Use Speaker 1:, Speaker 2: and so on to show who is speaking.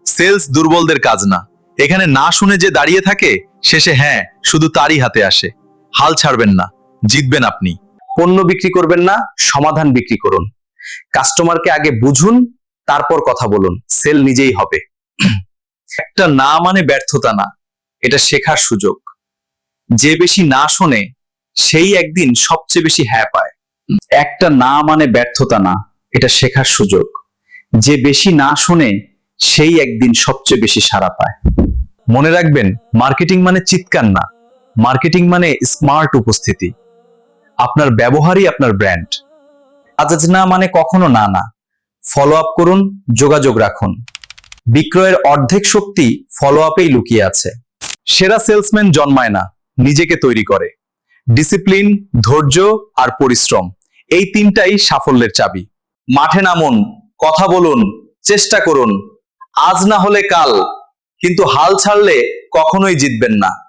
Speaker 1: Sales দুর্বলদের কাজ না। এখানে না শুনে যে দাঁড়িয়ে থাকে শেষে হ্যাঁ শুধু তারই হাতে আসে। হাল ছাড়বেন না, জিতবেন আপনি।
Speaker 2: পণ্য বিক্রি করবেন না, সমাধান বিক্রি করুন। কাস্টমারকে আগে বুঝুন, তারপর কথা বলুন, সেল নিজেই হবে।
Speaker 1: একটা না মানে ব্যর্থতা না, এটা শেখার সুযোগ। যে বেশি না শোনে সেই একদিন সবচেয়ে বেশি হ্যাঁ পায়।
Speaker 2: একটা না মানে ব্যর্থতা না, এটা শেখার সুযোগ। যে বেশি না শোনে সেই একদিন সবচেয়ে বেশি সাড়া পায়।
Speaker 1: মনে রাখবেন, মার্কেটিং মানে চিৎকার না, মার্কেটিং মানে স্মার্ট উপস্থিতি। আপনার ব্যবহারই আপনার ব্র্যান্ড।
Speaker 2: আজ না মানে কখনো না না। ফলো আপ করুন, যোগাযোগ রাখুন। বিক্রয়ের অর্ধেক শক্তি ফলো আপেই লুকিয়ে আছে।
Speaker 1: সেরা সেলসম্যান জন্মায় না, নিজেকে তৈরি করে। ডিসিপ্লিন, ধৈর্য আর পরিশ্রম, এই তিনটাই সাফল্যের চাবি।
Speaker 2: মাঠে নামুন, কথা বলুন, চেষ্টা করুন। আজ না হলে কাল, কিন্তু হাল ছাড়লে কখনোই জিতবেন না।